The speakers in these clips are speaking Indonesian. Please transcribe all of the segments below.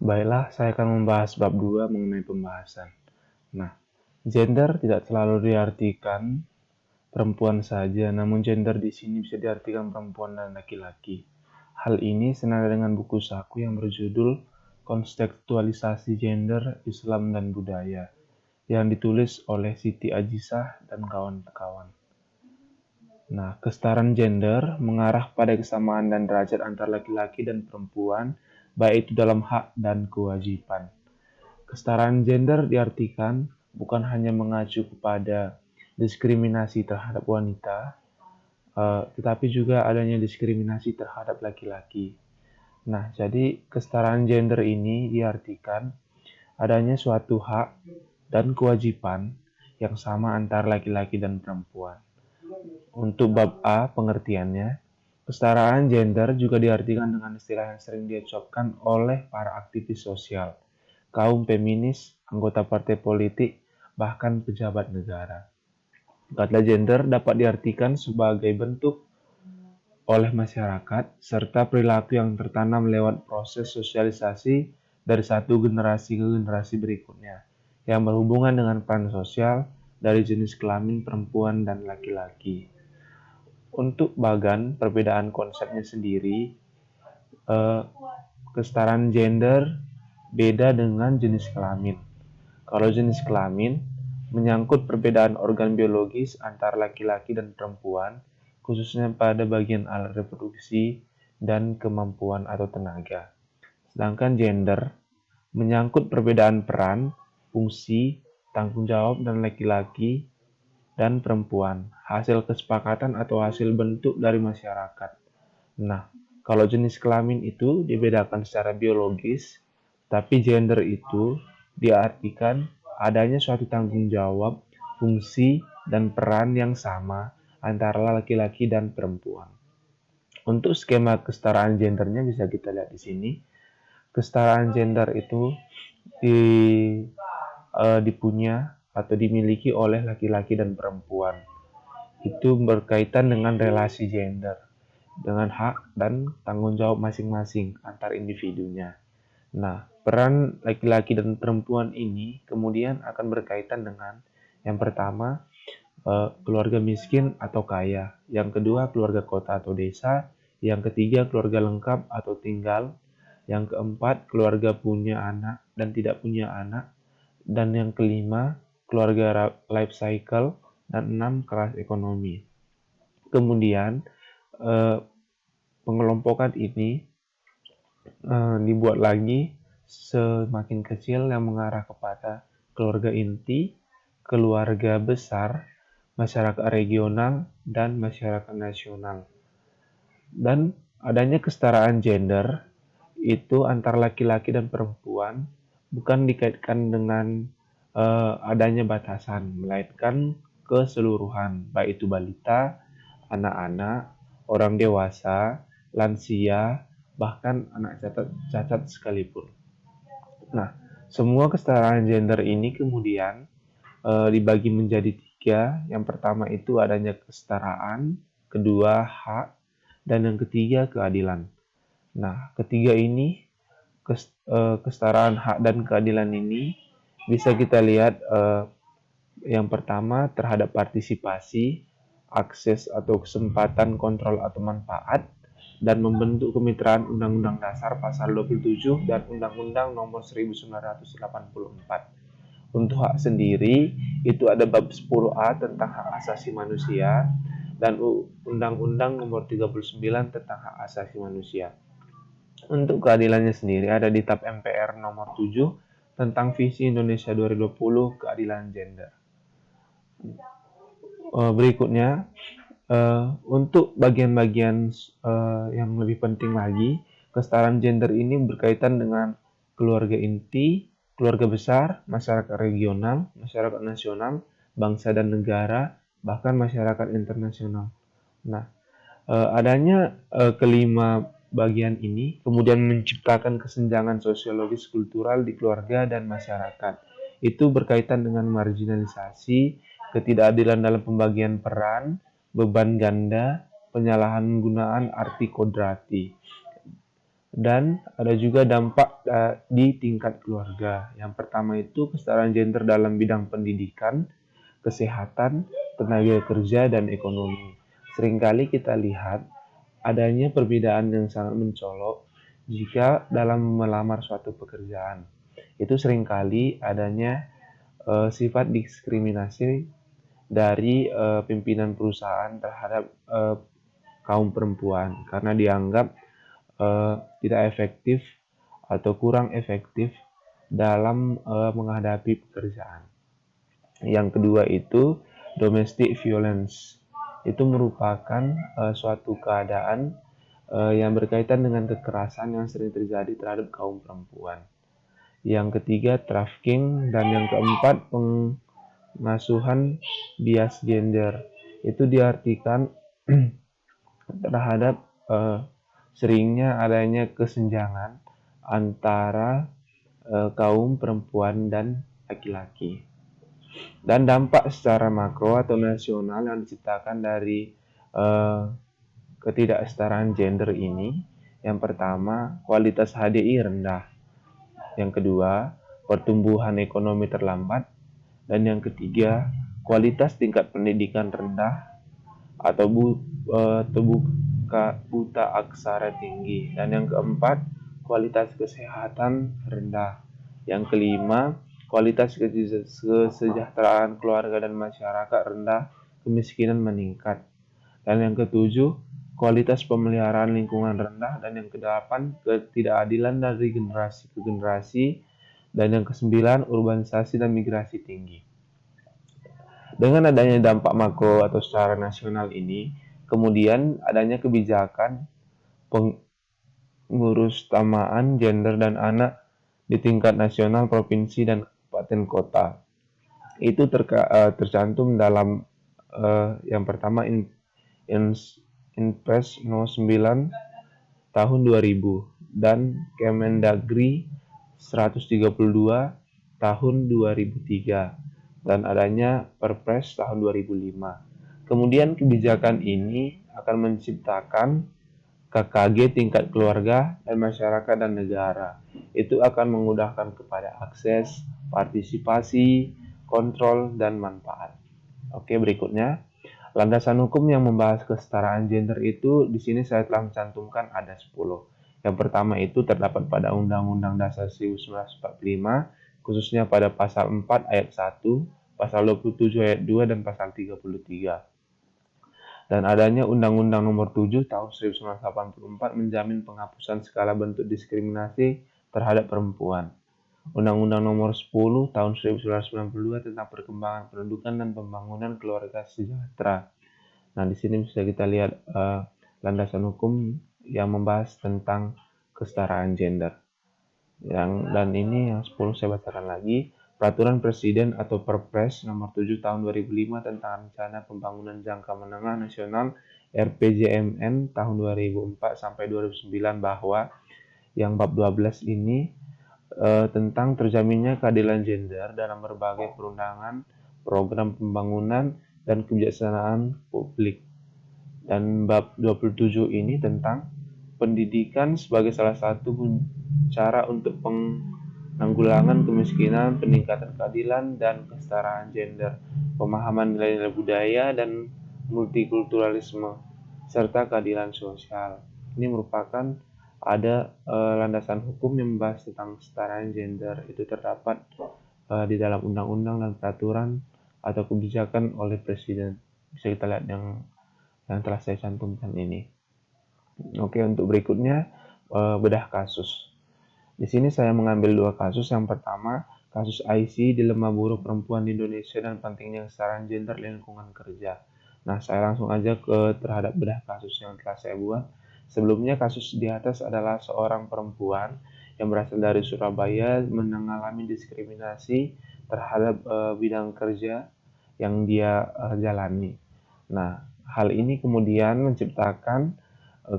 Baiklah, saya akan membahas bab 2 mengenai pembahasan. Nah, gender tidak selalu diartikan perempuan saja, namun gender di sini bisa diartikan perempuan dan laki-laki. Hal ini senada dengan buku saku yang berjudul Kontekstualisasi Gender, Islam dan Budaya, yang ditulis oleh Siti Ajisah dan kawan-kawan. Nah, kesetaraan gender mengarah pada kesamaan dan derajat antara laki-laki dan perempuan, baik itu dalam hak dan kewajiban. Kesetaraan gender diartikan bukan hanya mengacu kepada diskriminasi terhadap wanita, tetapi juga adanya diskriminasi terhadap laki-laki. Nah, jadi kesetaraan gender ini diartikan adanya suatu hak dan kewajiban yang sama antara laki-laki dan perempuan. Untuk bab A, pengertiannya, kesetaraan gender juga diartikan dengan istilah yang sering diucapkan oleh para aktivis sosial, kaum feminis, anggota partai politik, bahkan pejabat negara. Kata gender dapat diartikan sebagai bentuk oleh masyarakat serta perilaku yang tertanam lewat proses sosialisasi dari satu generasi ke generasi berikutnya, yang berhubungan dengan peran sosial dari jenis kelamin perempuan dan laki-laki. Untuk bagan perbedaan konsepnya sendiri, kesetaraan gender beda dengan jenis kelamin. Kalau jenis kelamin menyangkut perbedaan organ biologis antara laki-laki dan perempuan, khususnya pada bagian alat reproduksi dan kemampuan atau tenaga. Sedangkan gender menyangkut perbedaan peran, fungsi, tanggung jawab dan laki-laki dan perempuan, hasil kesepakatan atau hasil bentuk dari masyarakat. Nah, kalau jenis kelamin itu dibedakan secara biologis, tapi gender itu diartikan adanya suatu tanggung jawab, fungsi, dan peran yang sama antara laki-laki dan perempuan. Untuk skema kesetaraan gendernya bisa kita lihat di sini. Kesetaraan gender itu dipunya atau dimiliki oleh laki-laki dan perempuan. Itu berkaitan dengan relasi gender, dengan hak dan tanggung jawab masing-masing antar individunya. Nah, peran laki-laki dan perempuan ini kemudian akan berkaitan dengan yang pertama, keluarga miskin atau kaya, yang kedua keluarga kota atau desa, yang ketiga keluarga lengkap atau tinggal, yang keempat keluarga punya anak dan tidak punya anak, dan yang kelima keluarga life cycle, dan 6 kelas ekonomi. Kemudian pengelompokan ini dibuat lagi semakin kecil yang mengarah kepada keluarga inti, keluarga besar, masyarakat regional, dan masyarakat nasional. Dan adanya kesetaraan gender itu antara laki-laki dan perempuan bukan dikaitkan dengan adanya batasan, melainkan keseluruhan, baik itu balita, anak-anak, orang dewasa, lansia, bahkan anak cacat sekalipun. Nah, semua kesetaraan gender ini kemudian dibagi menjadi 3. Yang pertama itu adanya kesetaraan, kedua hak, dan yang ketiga keadilan. Nah, ketiga ini kesetaraan hak dan keadilan ini bisa kita lihat yang pertama terhadap partisipasi, akses atau kesempatan, kontrol atau manfaat, dan membentuk kemitraan Undang-Undang Dasar Pasal 27 dan Undang-Undang Nomor 1984. Untuk hak sendiri, itu ada bab 10A tentang hak asasi manusia dan Undang-Undang Nomor 39 tentang hak asasi manusia. Untuk keadilannya sendiri ada di Tab MPR Nomor 7 tentang Visi Indonesia 2020 Keadilan Gender. Berikutnya, untuk bagian-bagian yang lebih penting lagi, kesetaraan gender ini berkaitan dengan keluarga inti, keluarga besar, masyarakat regional, masyarakat nasional, bangsa dan negara, bahkan masyarakat internasional. Nah, adanya kelima bagian ini kemudian menciptakan kesenjangan sosiologis kultural di keluarga dan masyarakat. Itu berkaitan dengan marginalisasi, ketidakadilan dalam pembagian peran, beban ganda, penyalahgunaan arti kodrati. Dan ada juga dampak di tingkat keluarga. Yang pertama itu kesetaraan gender dalam bidang pendidikan, kesehatan, tenaga kerja, dan ekonomi. Seringkali kita lihat adanya perbedaan yang sangat mencolok jika dalam melamar suatu pekerjaan. Itu seringkali adanya sifat diskriminasi dari pimpinan perusahaan terhadap kaum perempuan karena dianggap tidak efektif atau kurang efektif dalam menghadapi pekerjaan. Yang kedua itu domestic violence. Itu merupakan suatu keadaan yang berkaitan dengan kekerasan yang sering terjadi terhadap kaum perempuan. Yang ketiga trafficking, dan yang keempat pengasuhan bias gender. Itu diartikan terhadap seringnya adanya kesenjangan antara kaum perempuan dan laki-laki. Dan dampak secara makro atau nasional yang diciptakan dari ketidaksetaraan gender ini, yang pertama kualitas HDI rendah, yang kedua pertumbuhan ekonomi terlambat, dan yang ketiga kualitas tingkat pendidikan rendah atau buta aksara tinggi, dan yang keempat kualitas kesehatan rendah, yang kelima kualitas kesejahteraan keluarga dan masyarakat rendah, kemiskinan meningkat, dan yang ketujuh kualitas pemeliharaan lingkungan rendah, dan yang kedelapan ketidakadilan dari generasi ke generasi, dan yang kesembilan urbanisasi dan migrasi tinggi. Dengan adanya dampak makro atau secara nasional ini, kemudian adanya kebijakan pengurusutamaan gender dan anak di tingkat nasional, provinsi, dan kabupaten kota. Itu tercantum dalam yang pertama Inpres No. 9 tahun 2000 dan Kemendagri 132 tahun 2003 dan adanya Perpres tahun 2005. Kemudian kebijakan ini akan menciptakan KKG tingkat keluarga dan masyarakat dan negara. Itu akan memudahkan kepada akses, partisipasi, kontrol, dan manfaat. Oke, berikutnya. Landasan hukum yang membahas kesetaraan gender itu di sini saya telah mencantumkan ada 10. Yang pertama itu terdapat pada Undang-Undang Dasar 1945, khususnya pada pasal 4 ayat 1, pasal 27 ayat 2, dan pasal 33. Dan adanya Undang-Undang Nomor 7 Tahun 1984 menjamin penghapusan segala bentuk diskriminasi terhadap perempuan. Undang-Undang Nomor 10 Tahun 1992 tentang perkembangan pendidikan dan pembangunan keluarga sejahtera. Nah, di sini bisa kita lihat landasan hukum yang membahas tentang kesetaraan gender. Dan ini yang 10 saya bacakan lagi. Peraturan Presiden atau Perpres Nomor 7 Tahun 2005 tentang Rencana Pembangunan Jangka Menengah Nasional RPJMN tahun 2004 sampai 2009 bahwa yang bab 12 ini tentang terjaminnya keadilan gender dalam berbagai perundangan, program pembangunan, dan kebijaksanaan publik. Dan bab 27 ini tentang pendidikan sebagai salah satu cara untuk penanggulangan kemiskinan, peningkatan keadilan dan kesetaraan gender, pemahaman nilai-nilai budaya dan multikulturalisme, serta keadilan sosial. Ini merupakan ada landasan hukum yang membahas tentang kesetaraan gender. Itu terdapat di dalam undang-undang dan peraturan atau kebijakan oleh Presiden. Bisa kita lihat yang telah saya cantumkan ini. Oke, untuk berikutnya bedah kasus. Di sini saya mengambil dua kasus. Yang pertama, kasus IC dilema buruh perempuan di Indonesia dan pentingnya kesetaraan gender di lingkungan kerja. Nah, saya langsung aja terhadap bedah kasus yang telah saya buat. Sebelumnya, kasus di atas adalah seorang perempuan yang berasal dari Surabaya mengalami diskriminasi terhadap bidang kerja yang dia jalani. Nah, hal ini kemudian menciptakan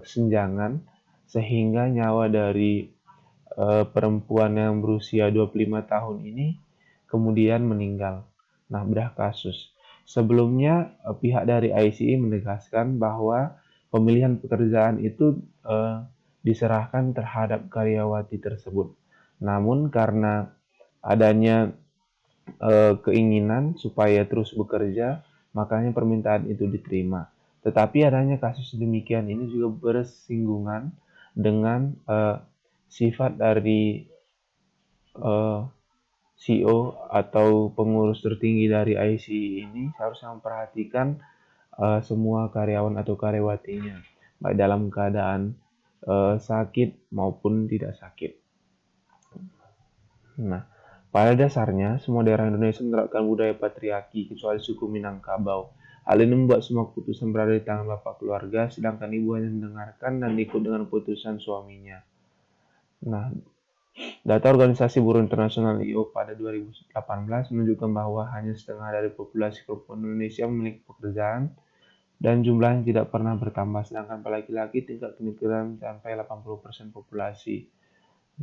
kesenjangan sehingga nyawa dari perempuan yang berusia 25 tahun ini kemudian meninggal. Nah, bedah kasus. Sebelumnya pihak dari ICI menegaskan bahwa pemilihan pekerjaan itu diserahkan terhadap karyawati tersebut. Namun karena adanya keinginan supaya terus bekerja, makanya permintaan itu diterima. Tetapi adanya kasus demikian ini juga bersinggungan dengan sifat dari CEO atau pengurus tertinggi dari ICE ini seharusnya memperhatikan semua karyawan atau karyawatinya, baik dalam keadaan sakit maupun tidak sakit. Nah, pada dasarnya semua daerah Indonesia menerapkan budaya patriarki kecuali suku Minangkabau. Hal ini membuat semua keputusan berada di tangan bapak keluarga, sedangkan ibu hanya mendengarkan dan ikut dengan keputusan suaminya. Nah, data Organisasi Buruh Internasional ILO pada 2018 menunjukkan bahwa hanya setengah dari populasi perempuan Indonesia memiliki pekerjaan dan jumlahnya tidak pernah bertambah, sedangkan pada laki-laki tingkat kemiskinan mencapai 80% populasi.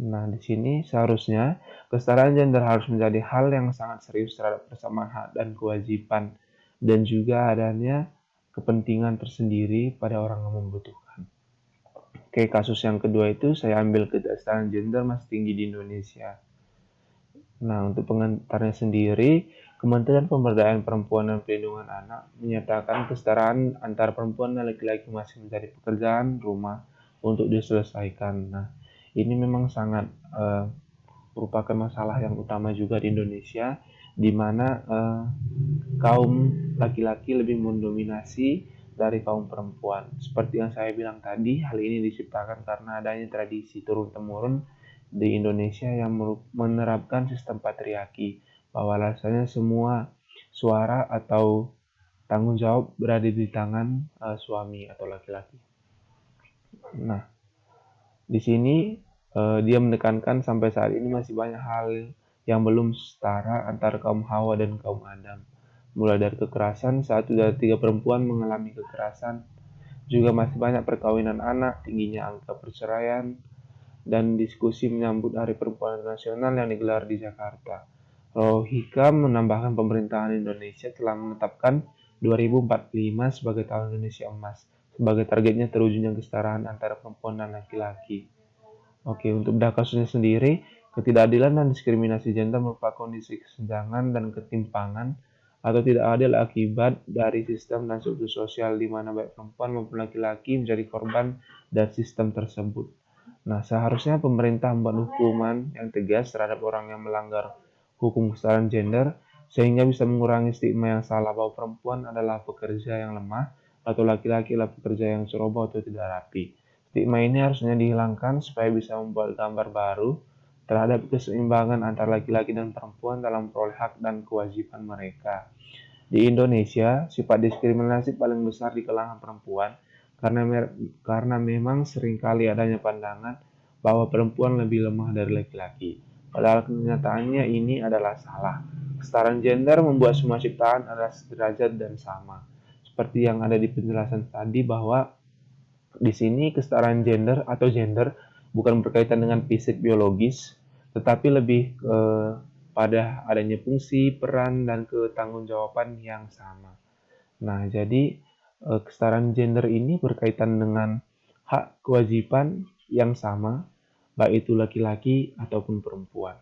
Nah, di sini seharusnya kesetaraan gender harus menjadi hal yang sangat serius terhadap persamaan hak dan kewajiban, dan juga adanya kepentingan tersendiri pada orang yang membutuhkan. Oke, kasus yang kedua itu saya ambil kesetaraan gender masih tinggi di Indonesia. Nah, untuk pengantarnya sendiri, Kementerian Pemberdayaan Perempuan dan Perlindungan Anak menyatakan kesetaraan antara perempuan dan laki-laki masih menjadi pekerjaan rumah untuk diselesaikan. Nah, ini memang sangat merupakan masalah yang utama juga di Indonesia, di mana kaum laki-laki lebih mendominasi dari kaum perempuan. Seperti yang saya bilang tadi, hal ini diciptakan karena adanya tradisi turun-temurun di Indonesia yang menerapkan sistem patriarki, bahwa alasannya semua suara atau tanggung jawab berada di tangan suami atau laki-laki. Nah, di sini dia menekankan sampai saat ini masih banyak hal yang belum setara antara kaum Hawa dan kaum Adam. Mulai dari kekerasan, 1 dari 3 perempuan mengalami kekerasan, juga masih banyak perkawinan anak, tingginya angka perceraian, dan diskusi menyambut Hari Perempuan Nasional yang digelar di Jakarta. Hikam menambahkan pemerintahan Indonesia telah menetapkan 2045 sebagai tahun Indonesia Emas, sebagai targetnya terwujudnya kesetaraan antara perempuan dan laki-laki. Oke, untuk bedah kasusnya sendiri, ketidakadilan dan diskriminasi gender merupakan kondisi kesenjangan dan ketimpangan atau tidak adil akibat dari sistem dan struktur sosial di mana baik perempuan maupun laki-laki menjadi korban dari sistem tersebut. Nah, seharusnya pemerintah membuat hukuman yang tegas terhadap orang yang melanggar hukum kesetaraan gender sehingga bisa mengurangi stigma yang salah bahwa perempuan adalah pekerja yang lemah atau laki-laki adalah pekerja yang ceroboh atau tidak rapi. Stigma ini harusnya dihilangkan supaya bisa membuat gambar baru terhadap keseimbangan antara laki-laki dan perempuan dalam peroleh hak dan kewajiban mereka. Di Indonesia, sifat diskriminasi paling besar di kalangan perempuan karena memang seringkali adanya pandangan bahwa perempuan lebih lemah dari laki-laki. Padahal kenyataannya ini adalah salah. Kesetaraan gender membuat semua ciptaan adalah sederajat dan sama. Seperti yang ada di penjelasan tadi bahwa di sini kesetaraan gender atau gender bukan berkaitan dengan fisik biologis, tetapi lebih pada adanya fungsi, peran, dan ketanggung-jawaban yang sama. Nah, jadi kesetaraan gender ini berkaitan dengan hak kewajiban yang sama, baik itu laki-laki ataupun perempuan.